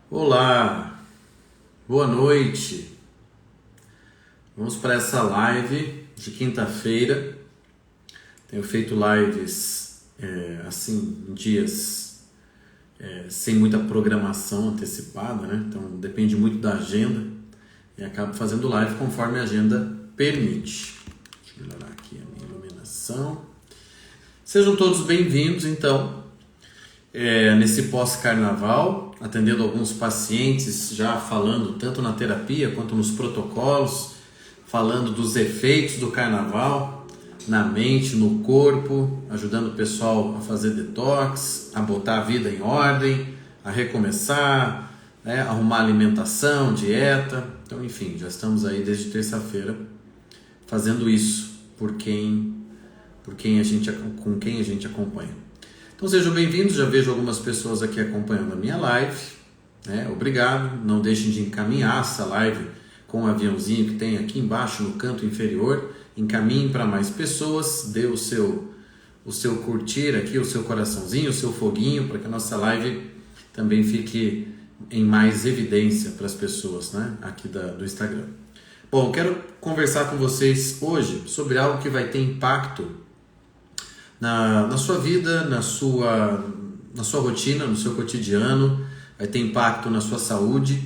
Olá, boa noite. Vamos para essa live de quinta-feira. Tenho feito lives assim em dias sem muita programação antecipada, né? Então depende muito da agenda e acabo fazendo live conforme a agenda permite. Deixa eu melhorar aqui a minha iluminação. Sejam todos bem-vindos, então, nesse pós-carnaval, atendendo alguns pacientes, já falando tanto na terapia quanto nos protocolos, falando dos efeitos do carnaval na mente, no corpo, ajudando o pessoal a fazer detox, a botar a vida em ordem, a recomeçar, arrumar alimentação, dieta. Então, enfim, já estamos aí desde terça-feira fazendo isso com quem a gente acompanha. Então sejam bem-vindos, já vejo algumas pessoas aqui acompanhando a minha live, obrigado, não deixem de encaminhar essa live com o aviãozinho que tem aqui embaixo no canto inferior, encaminhem para mais pessoas, dê o seu curtir aqui, o seu coraçãozinho, o seu foguinho, para que a nossa live também fique em mais evidência para as pessoas, aqui do Instagram. Bom, quero conversar com vocês hoje sobre algo que vai ter impacto na sua vida, na sua rotina, no seu cotidiano, vai ter impacto na sua saúde,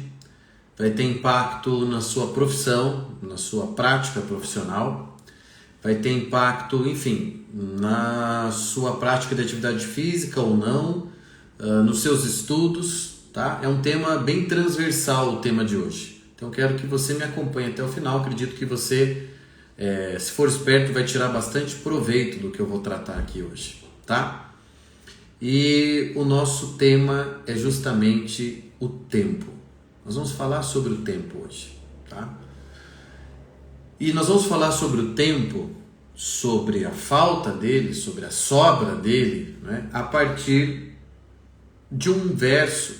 vai ter impacto na sua profissão, na sua prática profissional, vai ter impacto, enfim, na sua prática de atividade física ou não, nos seus estudos, tá? É um tema bem transversal o tema de hoje. Então quero que você me acompanhe até o final, acredito que você, se for esperto, vai tirar bastante proveito do que eu vou tratar aqui hoje, tá? E o nosso tema é justamente o tempo. Nós vamos falar sobre o tempo hoje, tá? E nós vamos falar sobre o tempo, sobre a falta dele, sobre a sobra dele, a partir de um verso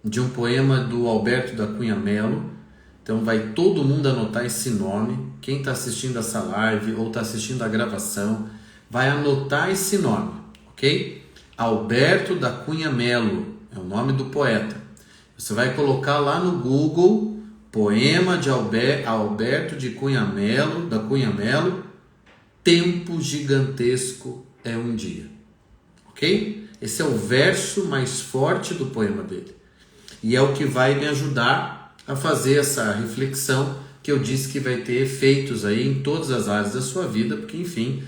de um poema do Alberto da Cunha Mello. Então vai todo mundo anotar esse nome. Quem está assistindo essa live ou está assistindo a gravação, vai anotar esse nome, ok? Alberto da Cunha Mello é o nome do poeta. Você vai colocar lá no Google, poema de Alberto de Cunha Mello, da Cunha Mello, Tempo Gigantesco é um Dia, ok? Esse é o verso mais forte do poema dele. E é o que vai me ajudar a fazer essa reflexão que eu disse que vai ter efeitos aí em todas as áreas da sua vida, porque, enfim,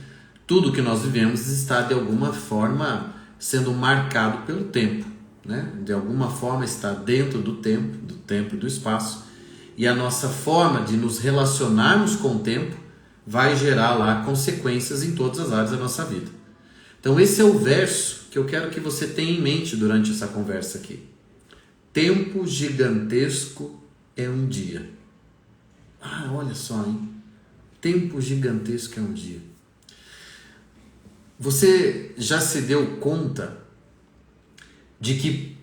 tudo que nós vivemos está de alguma forma sendo marcado pelo tempo, De alguma forma está dentro do tempo e do espaço, e a nossa forma de nos relacionarmos com o tempo vai gerar lá consequências em todas as áreas da nossa vida. Então esse é o verso que eu quero que você tenha em mente durante essa conversa aqui. Tempo gigantesco é um dia. Olha só, hein? Tempo gigantesco é um dia. Você já se deu conta de que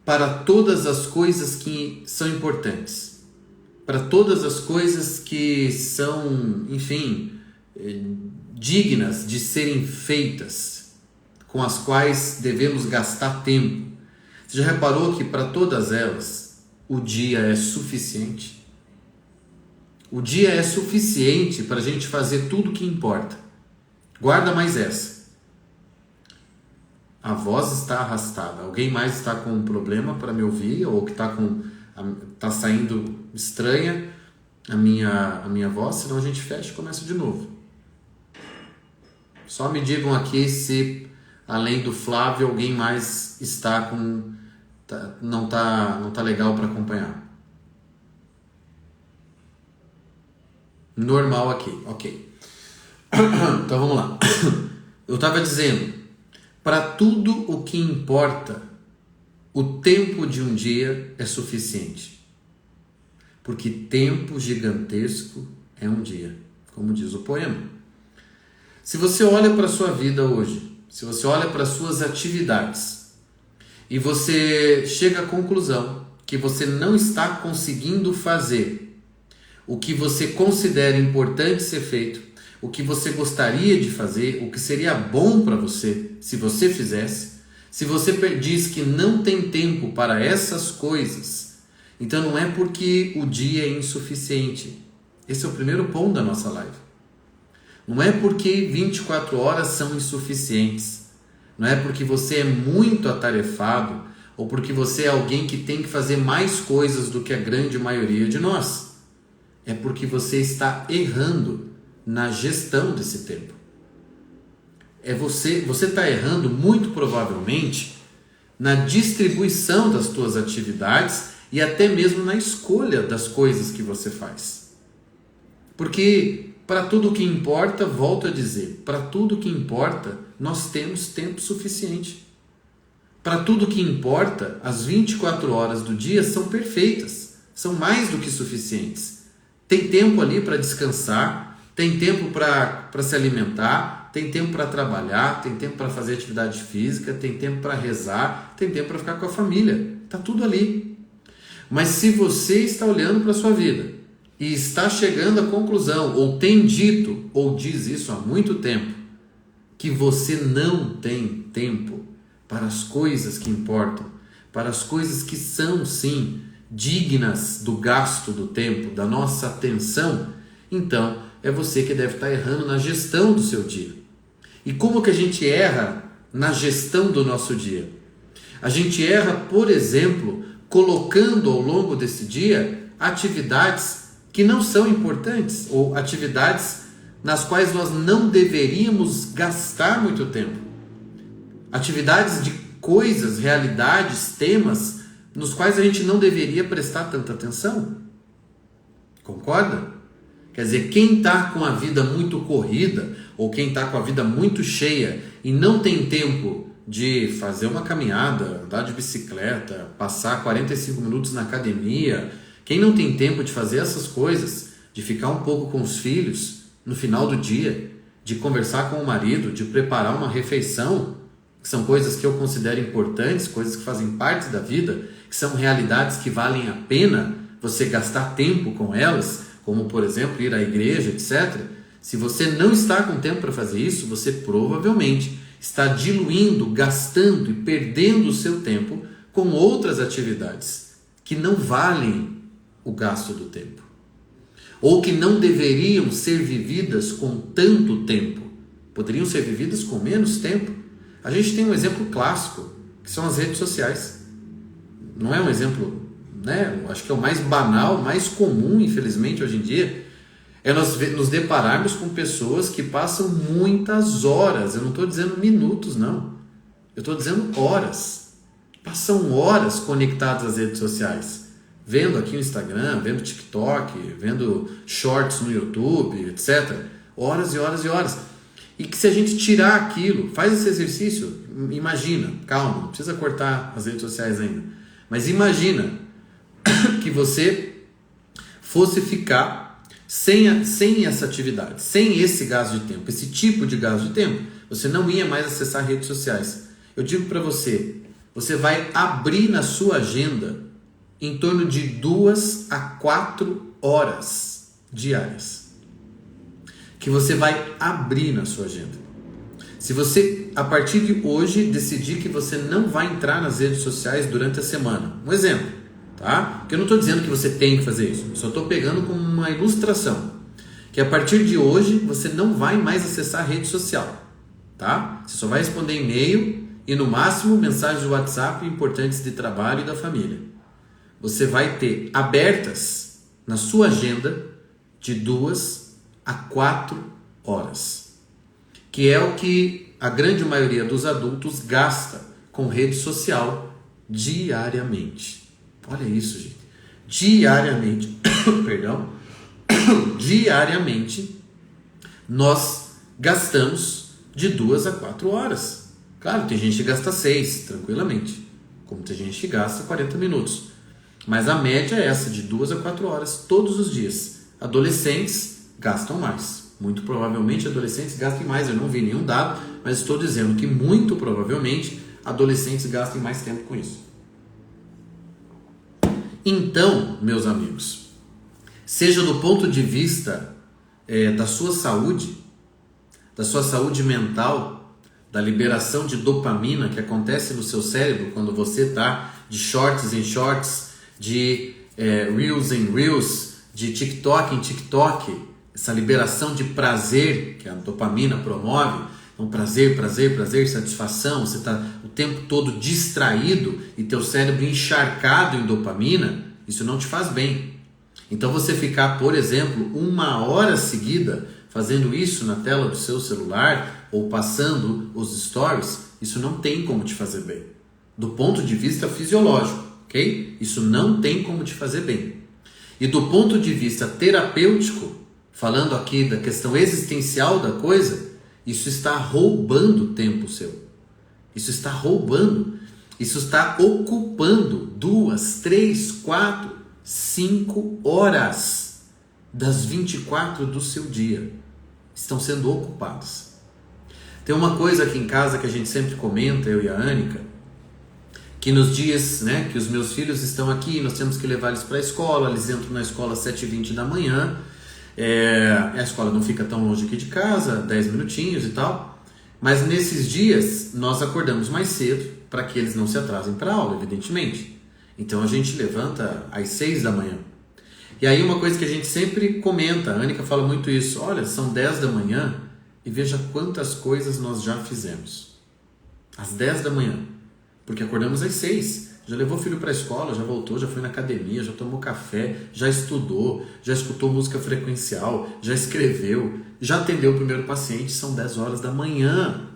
para todas as coisas que são importantes, para todas as coisas que são, enfim, dignas de serem feitas, com as quais devemos gastar tempo, você já reparou que para todas elas o dia é suficiente? O dia é suficiente para a gente fazer tudo o que importa. Guarda mais essa. A voz está arrastada. Alguém mais está com um problema para me ouvir? Ou que está saindo estranha a minha voz? Senão a gente fecha e começa de novo. Só me digam aqui se, além do Flávio, alguém mais está com... não tá legal para acompanhar. Normal aqui, ok. Então vamos lá. Eu estava dizendo, para tudo o que importa, o tempo de um dia é suficiente. Porque tempo gigantesco é um dia, como diz o poema. Se você olha para a sua vida hoje, se você olha para as suas atividades, e você chega à conclusão que você não está conseguindo fazer o que você considera importante ser feito, o que você gostaria de fazer, o que seria bom para você se você fizesse, Se você diz que não tem tempo para essas coisas, então não é porque o dia é insuficiente. Esse é o primeiro ponto da nossa live. Não é porque 24 horas são insuficientes. Não é porque você é muito atarefado ou porque você é alguém que tem que fazer mais coisas do que a grande maioria de nós. É porque você está errando na gestão desse tempo. Você está errando muito provavelmente na distribuição das suas atividades e até mesmo na escolha das coisas que você faz. Porque para tudo que importa, volto a dizer, para tudo que importa, nós temos tempo suficiente. Para tudo que importa, as 24 horas do dia são perfeitas, são mais do que suficientes. Tem tempo ali para descansar, tem tempo para se alimentar, tem tempo para trabalhar, tem tempo para fazer atividade física, tem tempo para rezar, tem tempo para ficar com a família. Está tudo ali. Mas se você está olhando para a sua vida e está chegando à conclusão, ou tem dito, ou diz isso há muito tempo, que você não tem tempo para as coisas que importam, para as coisas que são, sim, dignas do gasto do tempo, da nossa atenção, então é você que deve estar errando na gestão do seu dia. E como que a gente erra na gestão do nosso dia? A gente erra, por exemplo, colocando ao longo desse dia atividades que não são importantes, ou atividades nas quais nós não deveríamos gastar muito tempo. Atividades de coisas, realidades, temas, nos quais a gente não deveria prestar tanta atenção. Concorda? Quer dizer, quem está com a vida muito corrida, ou quem está com a vida muito cheia e não tem tempo de fazer uma caminhada, andar de bicicleta, passar 45 minutos na academia, quem não tem tempo de fazer essas coisas, de ficar um pouco com os filhos no final do dia, de conversar com o marido, de preparar uma refeição, que são coisas que eu considero importantes, coisas que fazem parte da vida, que são realidades que valem a pena você gastar tempo com elas, como por exemplo ir à igreja, etc. Se você não está com tempo para fazer isso, você provavelmente está diluindo, gastando e perdendo o seu tempo com outras atividades que não valem o gasto do tempo, ou que não deveriam ser vividas com tanto tempo, poderiam ser vividas com menos tempo. A gente tem um exemplo clássico, que são as redes sociais. Não é um exemplo, né? Acho que é o mais banal, mais comum, infelizmente, hoje em dia, é nós nos depararmos com pessoas que passam muitas horas, eu não estou dizendo minutos, não, eu estou dizendo horas, passam horas conectadas às redes sociais, vendo aqui o Instagram, vendo TikTok, vendo shorts no YouTube, etc. Horas e horas e horas. E que se a gente tirar aquilo, faz esse exercício, imagina, calma, não precisa cortar as redes sociais ainda, mas imagina que você fosse ficar sem essa atividade, sem esse gasto de tempo, esse tipo de gasto de tempo, você não ia mais acessar redes sociais. Eu digo para você, você vai abrir na sua agenda em torno de 2 a 4 horas diárias que você vai abrir na sua agenda. Se você, a partir de hoje, decidir que você não vai entrar nas redes sociais durante a semana, um exemplo, tá? Porque eu não estou dizendo que você tem que fazer isso, eu só estou pegando como uma ilustração, que a partir de hoje você não vai mais acessar a rede social, tá? Você só vai responder e-mail e no máximo mensagens do WhatsApp importantes de trabalho e da família. Você vai ter abertas na sua agenda de 2 a 4 horas, que é o que a grande maioria dos adultos gasta com rede social diariamente. Olha isso, gente. Diariamente, perdão, diariamente nós gastamos de 2 a 4 horas. Claro, tem gente que gasta 6, tranquilamente, como tem gente que gasta 40 minutos. Mas a média é essa, de 2 a 4 horas todos os dias. Adolescentes gastam mais. Muito provavelmente adolescentes gastem mais. Eu não vi nenhum dado, mas estou dizendo que muito provavelmente adolescentes gastem mais tempo com isso. Então, meus amigos, seja do ponto de vista da sua saúde mental, da liberação de dopamina que acontece no seu cérebro quando você está de shorts em shorts, de reels em reels, de TikTok em TikTok, essa liberação de prazer que a dopamina promove, então prazer, satisfação, você está o tempo todo distraído e teu cérebro encharcado em dopamina, isso não te faz bem. Então você ficar, por exemplo, 1 hora seguida fazendo isso na tela do seu celular ou passando os stories, isso não tem como te fazer bem. Do ponto de vista fisiológico, ok? Isso não tem como te fazer bem. E do ponto de vista terapêutico, falando aqui da questão existencial da coisa, isso está roubando tempo seu. Isso está roubando. Isso está ocupando 2, 3, 4, 5 horas das 24 do seu dia. Estão sendo ocupadas. Tem uma coisa aqui em casa que a gente sempre comenta, eu e a Anica, que nos dias, né, que os meus filhos estão aqui, nós temos que levar eles para a escola, eles entram na escola às 7h20 da manhã, a escola não fica tão longe aqui de casa, 10 minutinhos e tal, mas nesses dias nós acordamos mais cedo para que eles não se atrasem para a aula, evidentemente. Então a gente levanta às 6 da manhã. E aí uma coisa que a gente sempre comenta, a Anica fala muito isso, olha, são 10 da manhã e veja quantas coisas nós já fizemos. Às 10 da manhã, porque acordamos às 6, já levou o filho para a escola, já voltou, já foi na academia, já tomou café, já estudou, já escutou música frequencial, já escreveu, já atendeu o primeiro paciente, são 10 horas da manhã.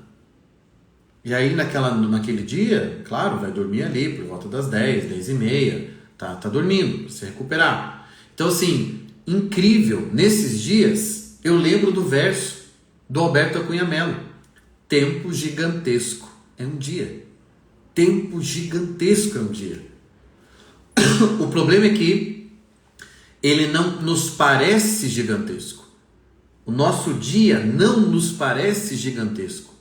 E aí naquele dia, claro, vai dormir ali por volta das 10, 10h30, tá dormindo, para se recuperar. Então assim, incrível, nesses dias eu lembro do verso do Alberto Acunha Mello, tempo gigantesco é um dia. Tempo gigantesco é um dia. O problema é que ele não nos parece gigantesco. O nosso dia não nos parece gigantesco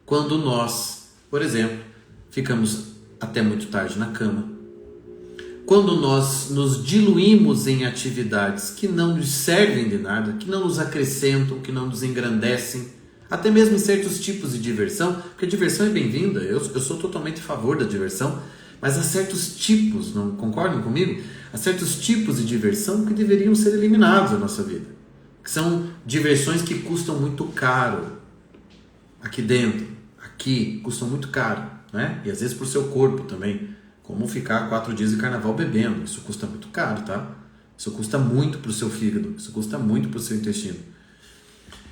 quando nós, por exemplo, ficamos até muito tarde na cama. Quando nós nos diluímos em atividades que não nos servem de nada, que não nos acrescentam, que não nos engrandecem, até mesmo em certos tipos de diversão, porque a diversão é bem-vinda, eu sou totalmente a favor da diversão, mas há certos tipos, não concordam comigo? Há certos tipos de diversão que deveriam ser eliminados da nossa vida, que são diversões que custam muito caro, aqui dentro, aqui, custam muito caro, né? E às vezes por seu corpo também, como ficar 4 dias de carnaval bebendo, isso custa muito caro, tá? Isso custa muito para o seu fígado, isso custa muito para o seu intestino.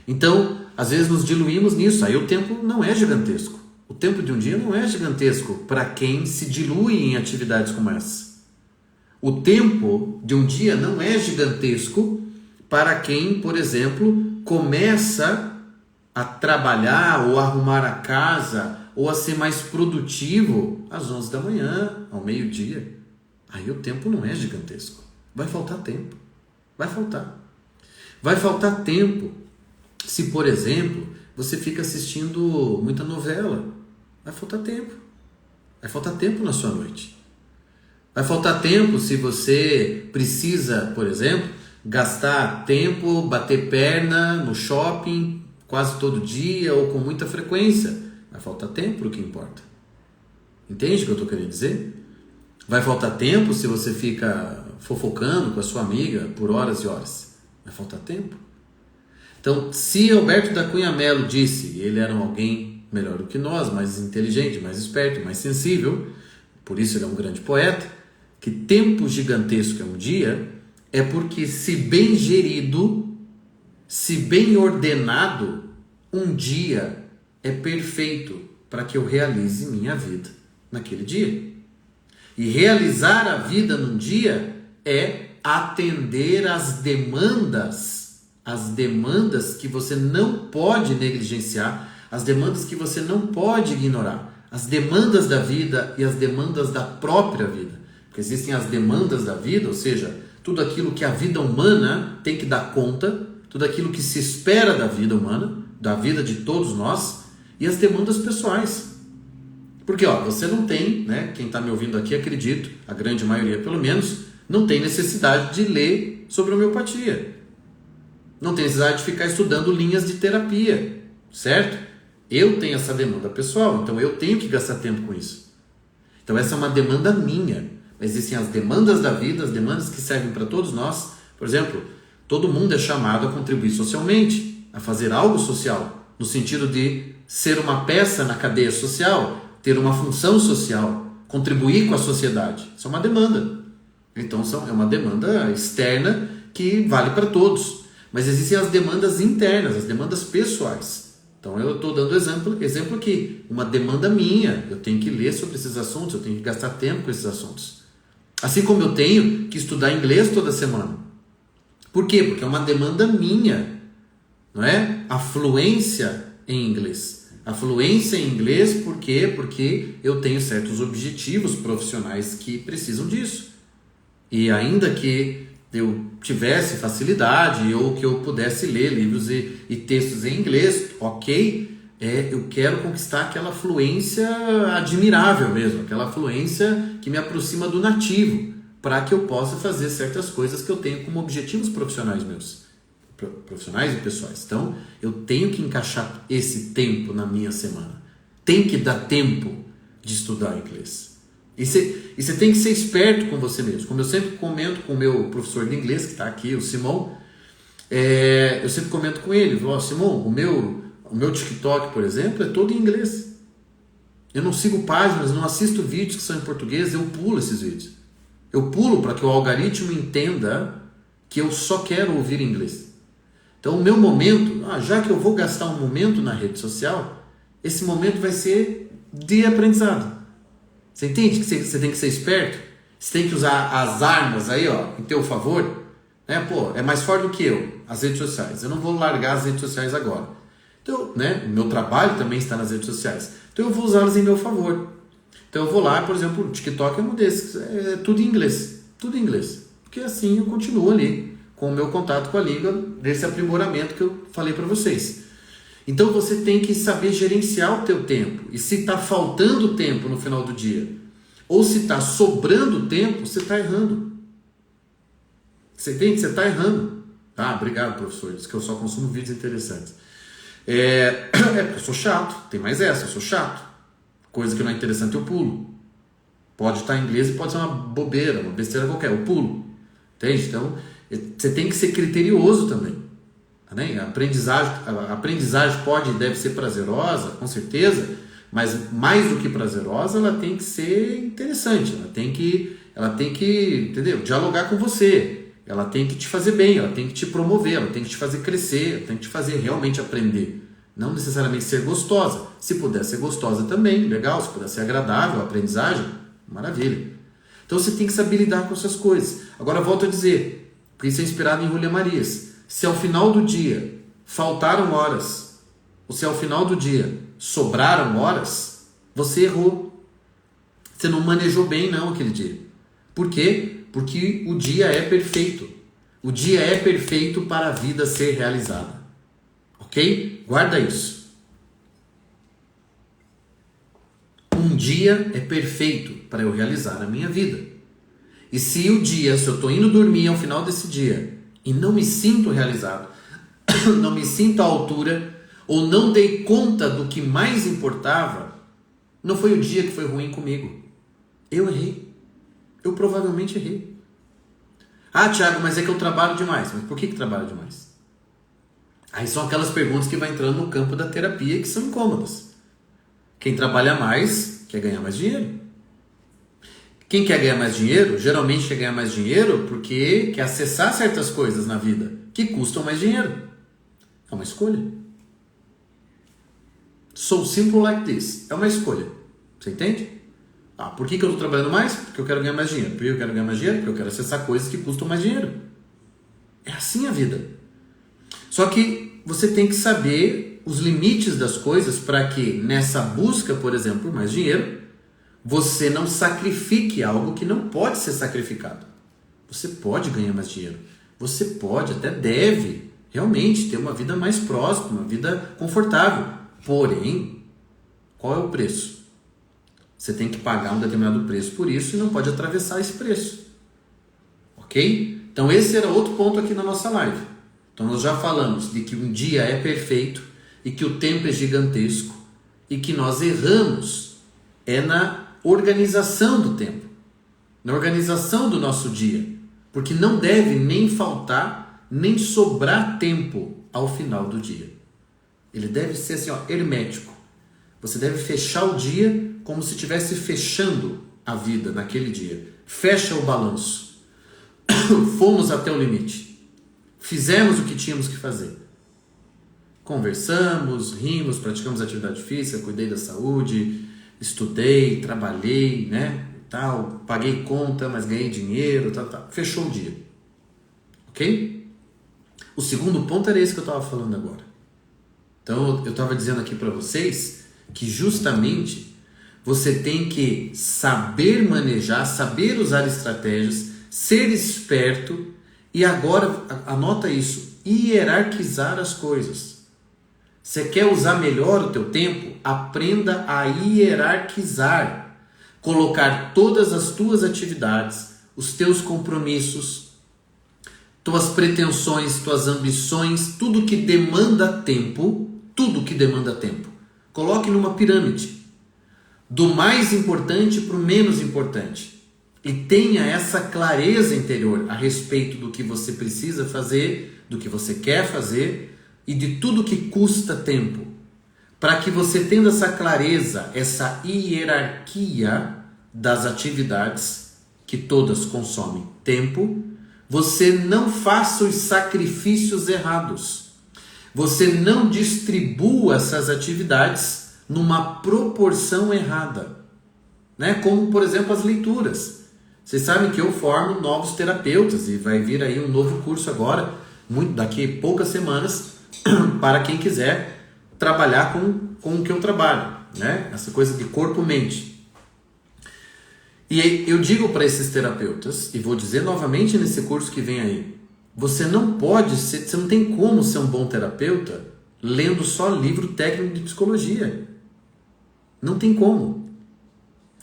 Então, às vezes nos diluímos nisso, aí o tempo não é gigantesco. O tempo de um dia não é gigantesco para quem se dilui em atividades como essa. O tempo de um dia não é gigantesco para quem, por exemplo, começa a trabalhar ou a arrumar a casa ou a ser mais produtivo às 11 da manhã, ao meio-dia. Aí o tempo não é gigantesco. Vai faltar tempo. Vai faltar. Vai faltar tempo se, por exemplo, você fica assistindo muita novela. Vai faltar tempo. Vai faltar tempo na sua noite. Vai faltar tempo se você precisa, por exemplo, gastar tempo, bater perna no shopping quase todo dia ou com muita frequência. Vai faltar tempo para o que importa. Entende o que eu estou querendo dizer? Vai faltar tempo se você fica fofocando com a sua amiga por horas e horas. Vai faltar tempo. Então, se Alberto da Cunha Mello disse, ele era alguém melhor do que nós, mais inteligente, mais esperto, mais sensível, por isso ele é um grande poeta, que tempo gigantesco é um dia, é porque se bem gerido, se bem ordenado, um dia é perfeito para que eu realize minha vida naquele dia. E realizar a vida num dia é atender às demandas que você não pode negligenciar, as demandas que você não pode ignorar, as demandas da vida e as demandas da própria vida. Porque existem as demandas da vida, ou seja, tudo aquilo que a vida humana tem que dar conta, tudo aquilo que se espera da vida humana, da vida de todos nós, e as demandas pessoais. Porque você não tem, né, quem está me ouvindo aqui, acredito, a grande maioria pelo menos, não tem necessidade de ler sobre homeopatia. Não tem necessidade de ficar estudando linhas de terapia, certo? Eu tenho essa demanda pessoal, então eu tenho que gastar tempo com isso. Então essa é uma demanda minha. Mas existem as demandas da vida, as demandas que servem para todos nós. Por exemplo, todo mundo é chamado a contribuir socialmente, a fazer algo social, no sentido de ser uma peça na cadeia social, ter uma função social, contribuir com a sociedade. Isso é uma demanda. Então é uma demanda externa que vale para todos. Mas existem as demandas internas, as demandas pessoais. Então eu estou dando exemplo aqui. Uma demanda minha. Eu tenho que ler sobre esses assuntos, eu tenho que gastar tempo com esses assuntos. Assim como eu tenho que estudar inglês toda semana. Por quê? Porque é uma demanda minha. Não é? A fluência em inglês. A fluência em inglês, por quê? Porque eu tenho certos objetivos profissionais que precisam disso. E ainda que eu tivesse facilidade ou que eu pudesse ler livros e textos em inglês, ok, eu quero conquistar aquela fluência admirável mesmo, aquela fluência que me aproxima do nativo, para que eu possa fazer certas coisas que eu tenho como objetivos profissionais meus, profissionais e pessoais. Então, eu tenho que encaixar esse tempo na minha semana. Tem que dar tempo de estudar inglês. E você tem que ser esperto com você mesmo. Como eu sempre comento com o meu professor de inglês, que está aqui, o Simon, eu sempre comento com ele, Simon, o meu TikTok, por exemplo, é todo em inglês. Eu não sigo páginas, não assisto vídeos que são em português, eu pulo esses vídeos. Eu pulo para que o algoritmo entenda que eu só quero ouvir inglês. Então o meu momento, já que eu vou gastar um momento na rede social, esse momento vai ser de aprendizado. Você entende que você tem que ser esperto? Você tem que usar as armas aí, em teu favor. Né? É mais forte do que eu, as redes sociais. Eu não vou largar as redes sociais agora. Então, o meu trabalho também está nas redes sociais. Então eu vou usá-las em meu favor. Então eu vou lá, por exemplo, o TikTok é um desses. É tudo em inglês. Tudo em inglês. Porque assim eu continuo ali com o meu contato com a língua, desse aprimoramento que eu falei para vocês. Então você tem que saber gerenciar o teu tempo. E se está faltando tempo no final do dia, ou se está sobrando tempo, você está errando. Você entende? Você está errando. Obrigado, professor. Diz que eu só consumo vídeos interessantes. Porque eu sou chato. Tem mais essa, eu sou chato. Coisa que não é interessante eu pulo. Pode estar em inglês e pode ser uma bobeira, uma besteira qualquer. Eu pulo. Entende? Então, você tem que ser criterioso também. A aprendizagem pode e deve ser prazerosa, com certeza, mas mais do que prazerosa, ela tem que ser interessante, ela tem que, entendeu? Dialogar com você, ela tem que te fazer bem, ela tem que te promover, ela tem que te fazer crescer, ela tem que te fazer realmente aprender. Não necessariamente ser gostosa. Se puder ser gostosa também, legal. Se puder ser agradável a aprendizagem, maravilha. Então você tem que saber lidar com essas coisas. Agora volto a dizer, porque isso é inspirado em Julia Marias. Se ao final do dia faltaram horas, ou se ao final do dia sobraram horas, você errou. Você não manejou bem não aquele dia. Por quê? Porque o dia é perfeito. O dia é perfeito para a vida ser realizada. Ok? Guarda isso. Um dia é perfeito para eu realizar a minha vida. E se eu estou indo dormir ao final desse dia e não me sinto realizado, não me sinto à altura, ou não dei conta do que mais importava, não foi o dia que foi ruim comigo. Eu errei. Eu provavelmente errei. Tiago, mas é que eu trabalho demais. Mas por que trabalho demais? Aí são aquelas perguntas que vai entrando no campo da terapia que são incômodas. Quem trabalha mais quer ganhar mais dinheiro. Quem quer ganhar mais dinheiro, geralmente quer ganhar mais dinheiro porque quer acessar certas coisas na vida que custam mais dinheiro. É uma escolha. So simple like this. É uma escolha. Você entende? Por que eu estou trabalhando mais? Porque eu quero ganhar mais dinheiro. Por que eu quero ganhar mais dinheiro? Porque eu quero acessar coisas que custam mais dinheiro. É assim a vida. Só que você tem que saber os limites das coisas para que nessa busca, por exemplo, por mais dinheiro, você não sacrifique algo que não pode ser sacrificado. Você pode ganhar mais dinheiro. Você pode, até deve, realmente ter uma vida mais próxima, uma vida confortável. Porém, qual é o preço? Você tem que pagar um determinado preço por isso e não pode atravessar esse preço. Ok? Então esse era outro ponto aqui na nossa live. Então nós já falamos de que um dia é perfeito e que o tempo é gigantesco e que nós erramos é na organização do tempo, na organização do nosso dia, porque não deve nem faltar, nem sobrar tempo ao final do dia. Ele deve ser assim, hermético. Você deve fechar o dia como se estivesse fechando a vida naquele dia. Fecha o balanço. Fomos até o limite. Fizemos o que tínhamos que fazer. Conversamos, rimos, praticamos atividade física, cuidei da saúde, estudei, trabalhei, né? Tal, paguei conta, mas ganhei dinheiro, tal. Fechou o dia. Ok? O segundo ponto era esse que eu estava falando agora. Então, eu estava dizendo aqui para vocês que justamente você tem que saber manejar, saber usar estratégias, ser esperto e agora, anota isso, hierarquizar as coisas. Você quer usar melhor o teu tempo? Aprenda a hierarquizar. Colocar todas as tuas atividades, os teus compromissos, tuas pretensões, tuas ambições, tudo que demanda tempo, coloque numa pirâmide. Do mais importante para o menos importante. E tenha essa clareza interior a respeito do que você precisa fazer, do que você quer fazer e de tudo que custa tempo. Para que você tendo essa clareza, essa hierarquia das atividades, que todas consomem tempo, você não faça os sacrifícios errados. Você não distribua essas atividades numa proporção errada. Né? Como, por exemplo, as leituras. Vocês sabem que eu formo novos terapeutas e vai vir aí um novo curso agora, daqui a poucas semanas, para quem quiser trabalhar com o que eu trabalho, né? Essa coisa de corpo-mente. E eu digo para esses terapeutas, e vou dizer novamente nesse curso que vem aí, você não tem como ser um bom terapeuta lendo só livro técnico de psicologia. Não tem como.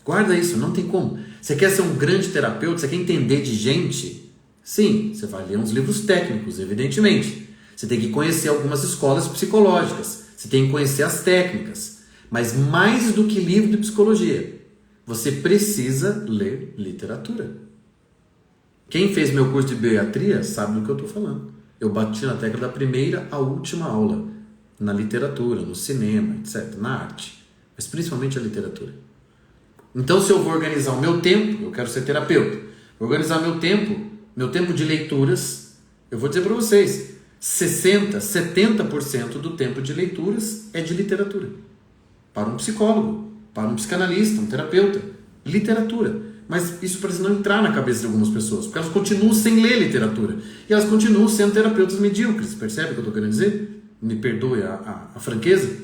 Guarda isso, não tem como. Você quer ser um grande terapeuta, você quer entender de gente? Sim, você vai ler uns livros técnicos, evidentemente. Você tem que conhecer algumas escolas psicológicas. Você tem que conhecer as técnicas. Mas mais do que livro de psicologia, você precisa ler literatura. Quem fez meu curso de bioiatria sabe do que eu estou falando. Eu bati na tecla da primeira à última aula. Na literatura, no cinema, etc. Na arte. Mas principalmente a literatura. Então, se eu vou organizar o meu tempo, eu quero ser terapeuta, vou organizar meu tempo de leituras, eu vou dizer para vocês, 60%, 70% do tempo de leituras é de literatura. Para um psicólogo, para um psicanalista, um terapeuta. Literatura. Mas isso parece não entrar na cabeça de algumas pessoas, porque elas continuam sem ler literatura. E elas continuam sendo terapeutas medíocres. Percebe o que eu estou querendo dizer? Me perdoe a franqueza.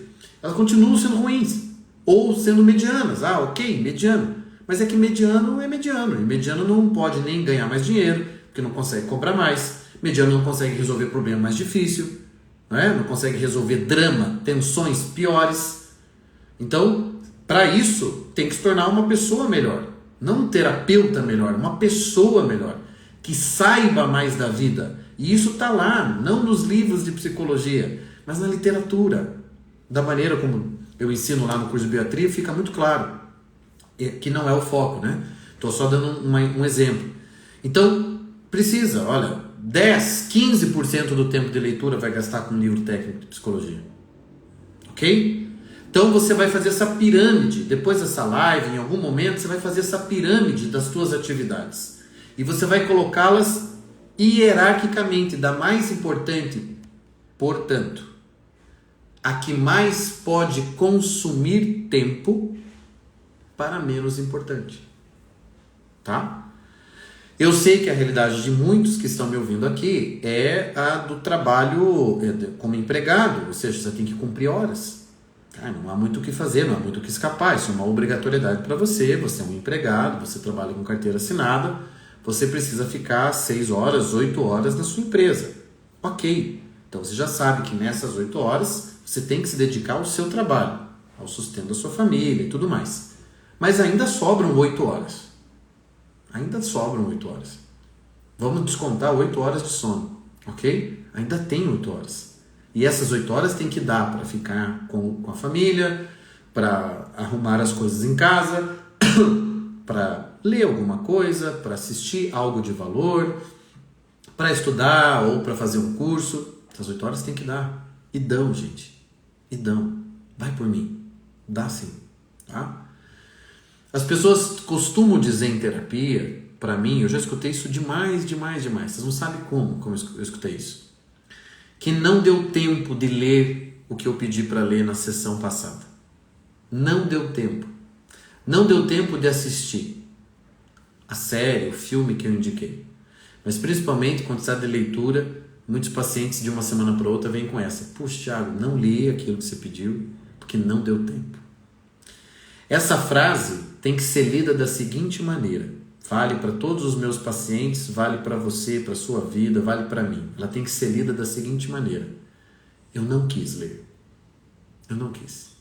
Elas continuam sendo ruins. Ou sendo medianas. Ah, ok, mediano. Mas é que mediano é mediano. E mediano não pode nem ganhar mais dinheiro, porque não consegue cobrar mais. Mediano não consegue resolver problema mais difícil. Não consegue resolver drama, tensões piores. Então, para isso, tem que se tornar uma pessoa melhor. Não um terapeuta melhor, uma pessoa melhor. Que saiba mais da vida. E isso está lá, não nos livros de psicologia, mas na literatura. Da maneira como eu ensino lá no curso de bioiatria, fica muito claro que não é o foco, né? Estou só dando um exemplo. Então, precisa, olha, 10, 15% do tempo de leitura vai gastar com um livro técnico de psicologia. Ok? Então você vai fazer essa pirâmide, depois dessa live, em algum momento, você vai fazer essa pirâmide das suas atividades. E você vai colocá-las hierarquicamente, da mais importante, portanto, a que mais pode consumir tempo para menos importante. Tá? Eu sei que a realidade de muitos que estão me ouvindo aqui é a do trabalho como empregado, ou seja, você tem que cumprir horas. Não há muito o que fazer, não há muito o que escapar, isso é uma obrigatoriedade para você, você é um empregado, você trabalha com carteira assinada, você precisa ficar 6 horas, 8 horas na sua empresa. Ok, então você já sabe que nessas 8 horas você tem que se dedicar ao seu trabalho, ao sustento da sua família e tudo mais. Mas ainda sobram 8 horas. Ainda sobram 8 horas. Vamos descontar 8 horas de sono, ok? Ainda tem 8 horas. E essas 8 horas tem que dar para ficar com a família, para arrumar as coisas em casa, para ler alguma coisa, para assistir algo de valor, para estudar ou para fazer um curso. Essas 8 horas tem que dar. E dão, gente. E dão. Vai por mim. Dá sim. Tá? As pessoas costumam dizer em terapia, para mim, eu já escutei isso demais. Vocês não sabem como eu escutei isso. Que não deu tempo de ler o que eu pedi para ler na sessão passada. Não deu tempo. Não deu tempo de assistir a série, o filme que eu indiquei. Mas principalmente quando está de leitura, muitos pacientes de uma semana para outra vêm com essa. Puxa, Thiago, não li aquilo que você pediu porque não deu tempo. Essa frase tem que ser lida da seguinte maneira. Vale para todos os meus pacientes, vale para você, para a sua vida, vale para mim. Ela tem que ser lida da seguinte maneira. Eu não quis ler. Eu não quis.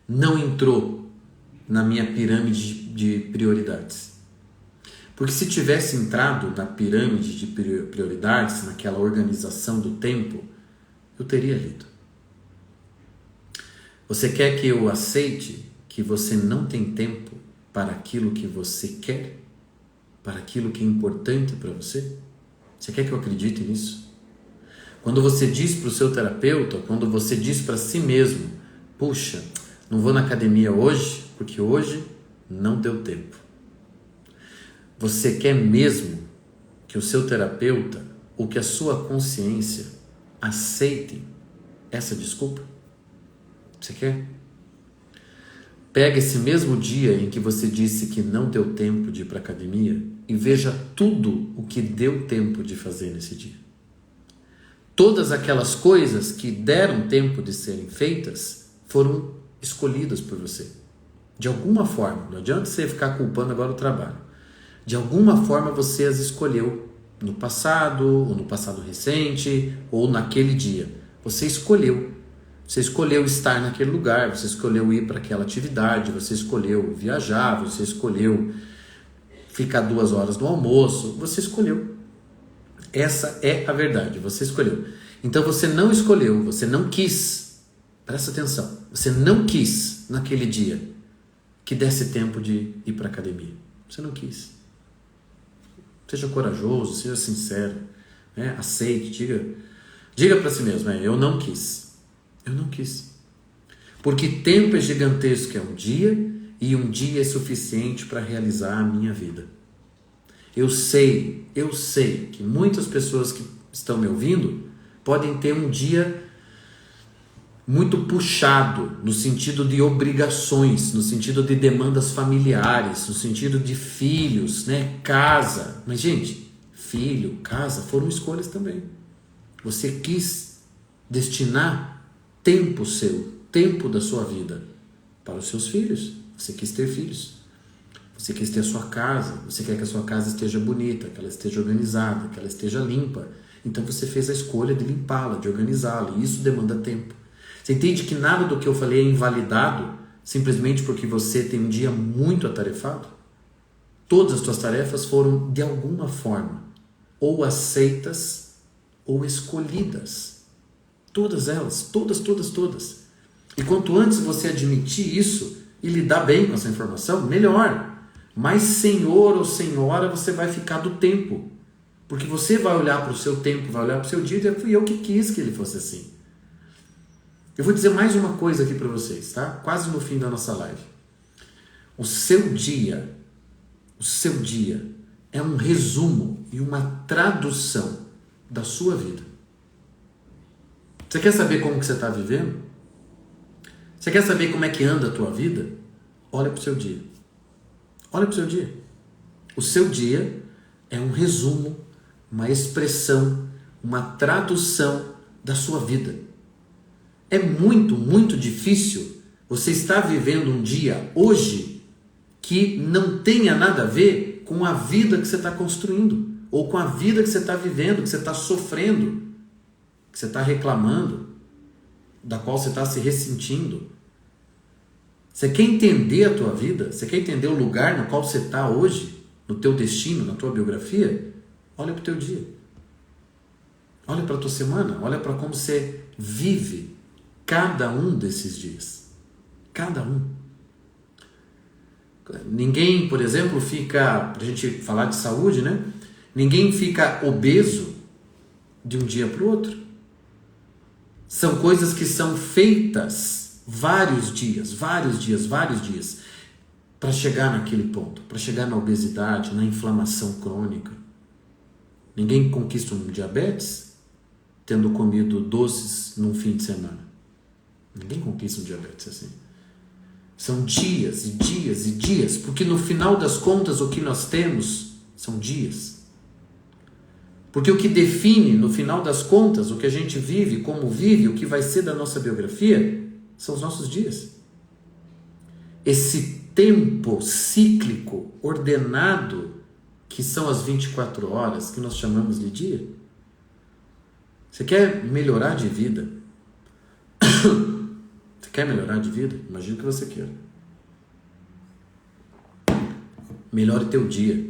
Não entrou na minha pirâmide de prioridades. Porque se tivesse entrado na pirâmide de prioridades, naquela organização do tempo, eu teria lido. Você quer que eu aceite que você não tem tempo para aquilo que você quer? Para aquilo que é importante para você? Você quer que eu acredite nisso? Quando você diz para o seu terapeuta, quando você diz para si mesmo, puxa, não vou na academia hoje, porque hoje não deu tempo. Você quer mesmo que o seu terapeuta ou que a sua consciência aceitem essa desculpa? Você quer? Pega esse mesmo dia em que você disse que não deu tempo de ir para a academia e veja tudo o que deu tempo de fazer nesse dia. Todas aquelas coisas que deram tempo de serem feitas foram escolhidas por você. De alguma forma, não adianta você ficar culpando agora o trabalho. De alguma forma você as escolheu no passado, ou no passado recente, ou naquele dia. Você escolheu. Você escolheu estar naquele lugar, você escolheu ir para aquela atividade, você escolheu viajar, você escolheu ficar 2 horas no almoço, você escolheu. Essa é a verdade, você escolheu. Então você não escolheu, você não quis, presta atenção, você não quis naquele dia que desse tempo de ir para a academia. Você não quis. Seja corajoso, seja sincero, né? Aceite, diga para si mesmo, eu não quis. Eu não quis. Porque tempo é gigantesco, é um dia, e um dia é suficiente para realizar a minha vida. Eu sei que muitas pessoas que estão me ouvindo podem ter um dia muito puxado, no sentido de obrigações, no sentido de demandas familiares, no sentido de filhos, né? Casa. Mas, gente, filho, casa foram escolhas também. Você quis destinar tempo seu, tempo da sua vida para os seus filhos. Você quis ter filhos. Você quis ter a sua casa. Você quer que a sua casa esteja bonita, que ela esteja organizada, que ela esteja limpa. Então você fez a escolha de limpá-la, de organizá-la. E isso demanda tempo. Você entende que nada do que eu falei é invalidado simplesmente porque você tem um dia muito atarefado? Todas as suas tarefas foram, de alguma forma, ou aceitas ou escolhidas. Todas elas, todas. E quanto antes você admitir isso e lidar bem com essa informação, melhor. Mais senhor ou senhora você vai ficar do tempo. Porque você vai olhar para o seu tempo, vai olhar para o seu dia e dizer, fui eu que quis que ele fosse assim. Eu vou dizer mais uma coisa aqui para vocês, tá? Quase no fim da nossa live. O seu dia é um resumo e uma tradução da sua vida. Você quer saber como que você está vivendo? Você quer saber como é que anda a tua vida? Olha para o seu dia. Olha para o seu dia. O seu dia é um resumo, uma expressão, uma tradução da sua vida. É muito difícil você estar vivendo um dia hoje que não tenha nada a ver com a vida que você está construindo, ou com a vida que você está vivendo, que você está sofrendo, que você está reclamando, da qual você está se ressentindo. Você quer entender a tua vida? Você quer entender o lugar no qual você está hoje, no teu destino, na tua biografia? Olha para o teu dia. Olha para a tua semana. Olha para como você vive cada um desses dias. Cada um. Ninguém, por exemplo, fica, para a gente falar de saúde, né? Ninguém fica obeso de um dia para o outro. São coisas que são feitas vários dias, para chegar naquele ponto, para chegar na obesidade, na inflamação crônica. Ninguém conquista um diabetes tendo comido doces num fim de semana. Ninguém conquista um diabetes assim. São dias e dias e dias, porque no final das contas o que nós temos são dias. Porque o que define, no final das contas, o que a gente vive, como vive, o que vai ser da nossa biografia, são os nossos dias. Esse tempo cíclico, ordenado, que são as 24 horas, que nós chamamos de dia. Você quer melhorar de vida? Você quer melhorar de vida? Imagino que você queira. Melhore teu dia.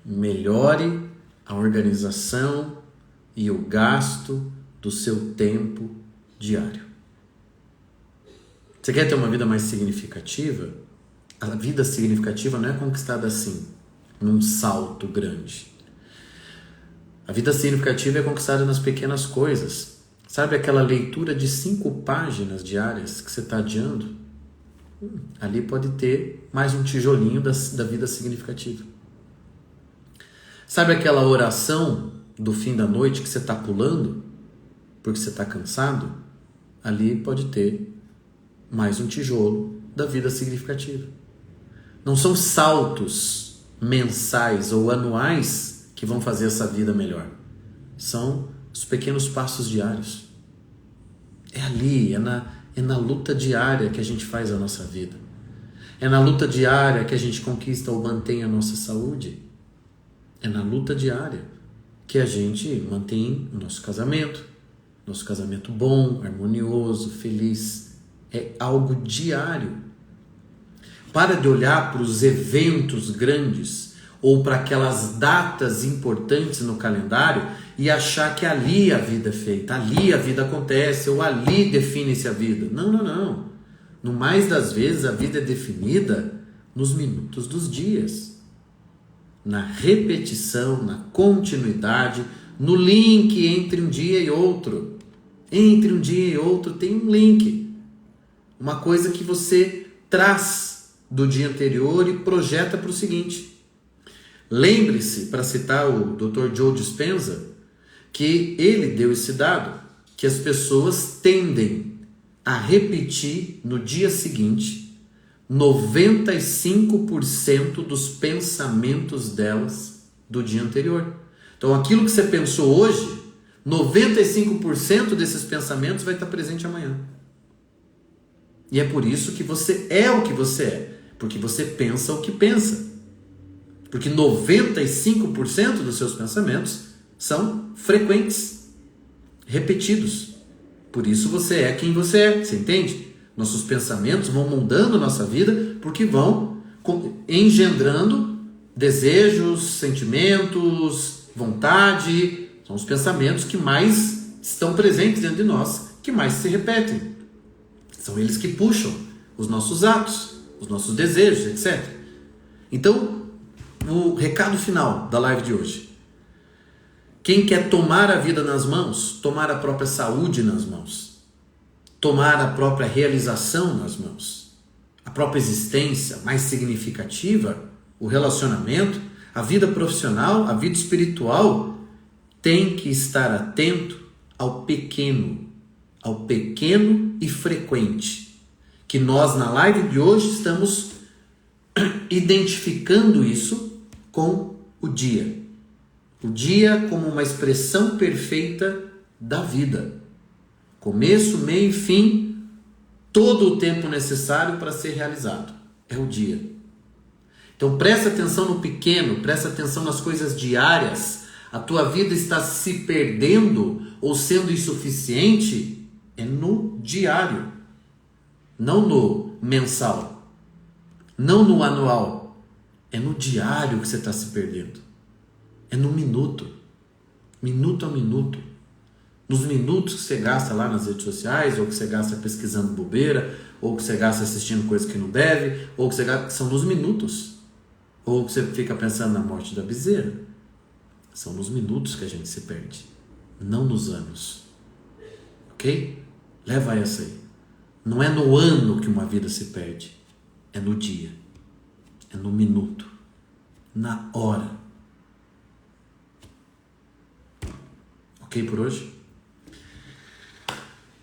Melhore a organização e o gasto do seu tempo diário. Você quer ter uma vida mais significativa? A vida significativa não é conquistada assim, num salto grande. A vida significativa é conquistada nas pequenas coisas. Sabe aquela leitura de 5 páginas diárias que você está adiando? Ali pode ter mais um tijolinho da vida significativa. Sabe aquela oração do fim da noite que você está pulando porque você está cansado? Ali pode ter mais um tijolo da vida significativa. Não são saltos mensais ou anuais que vão fazer essa vida melhor. São os pequenos passos diários. É ali, é na luta diária que a gente faz a nossa vida. É na luta diária que a gente conquista ou mantém a nossa saúde. É na luta diária que a gente mantém o nosso casamento bom, harmonioso, feliz. É algo diário. Para de olhar para os eventos grandes ou para aquelas datas importantes no calendário e achar que ali a vida é feita, ali a vida acontece ou ali define-se a vida. Não. No mais das vezes a vida é definida nos minutos dos dias. Na repetição, na continuidade, no link entre um dia e outro. Entre um dia e outro tem um link. Uma coisa que você traz do dia anterior e projeta para o seguinte. Lembre-se, para citar o Dr. Joe Dispenza, que ele deu esse dado, que as pessoas tendem a repetir no dia seguinte 95% dos pensamentos delas do dia anterior. Então aquilo que você pensou hoje, 95% desses pensamentos vai estar presente amanhã. E é por isso que você é o que você é, porque você pensa o que pensa. Porque 95% dos seus pensamentos são frequentes, repetidos. Por isso você é quem você é, você entende? Nossos pensamentos vão moldando nossa vida porque vão engendrando desejos, sentimentos, vontade. São os pensamentos que mais estão presentes dentro de nós, que mais se repetem. São eles que puxam os nossos atos, os nossos desejos, etc. Então, o recado final da live de hoje. Quem quer tomar a vida nas mãos, tomar a própria saúde nas mãos, tomar a própria realização nas mãos, a própria existência mais significativa, o relacionamento, a vida profissional, a vida espiritual, tem que estar atento ao pequeno e frequente, que nós na live de hoje estamos identificando isso com o dia. O dia como uma expressão perfeita da vida. Começo, meio e fim, todo o tempo necessário para ser realizado. É o dia. Então presta atenção no pequeno, presta atenção nas coisas diárias. A tua vida está se perdendo ou sendo insuficiente, é no diário. Não no mensal. Não no anual. É no diário que você está se perdendo. É no minuto. Minuto a minuto. Nos minutos que você gasta lá nas redes sociais, ou que você gasta pesquisando bobeira, ou que você gasta assistindo coisas que não deve, ou que você gasta, são nos minutos, ou que você fica pensando na morte da bezerra. São nos minutos que a gente se perde, não nos anos. Ok? Leva essa aí. Não é no ano que uma vida se perde, é no dia, é no minuto, na hora. Ok por hoje?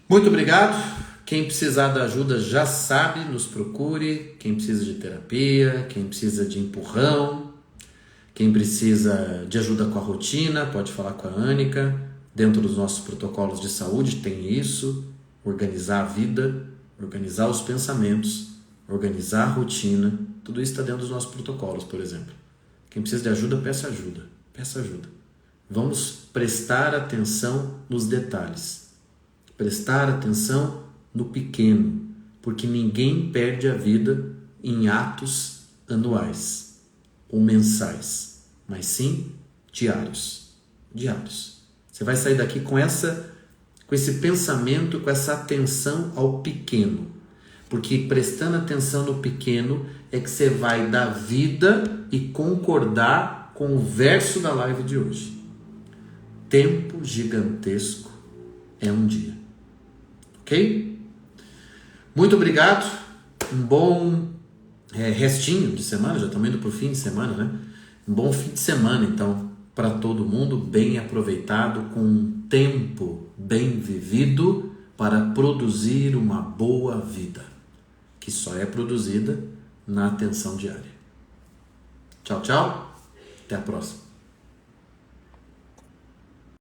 Muito obrigado. Quem precisar da ajuda já sabe, nos procure. Quem precisa de terapia, quem precisa de empurrão, quem precisa de ajuda com a rotina, pode falar com a Ânica. Dentro dos nossos protocolos de saúde tem isso. Organizar a vida, organizar os pensamentos, organizar a rotina. Tudo isso está dentro dos nossos protocolos, por exemplo. Quem precisa de ajuda, peça ajuda. Peça ajuda. Vamos prestar atenção nos detalhes. Prestar atenção no pequeno, porque ninguém perde a vida em atos anuais ou mensais, mas sim diários. Diários. Você vai sair daqui com esse pensamento, com essa atenção ao pequeno, porque prestando atenção no pequeno é que você vai dar vida e concordar com o verso da live de hoje. Tempo gigantesco é um dia. Ok? Muito obrigado. Um bom restinho de semana. Já estamos indo para o fim de semana, né? Um bom fim de semana, então, para todo mundo. Bem aproveitado, com um tempo bem vivido para produzir uma boa vida, que só é produzida na atenção diária. Tchau, tchau. Até a próxima.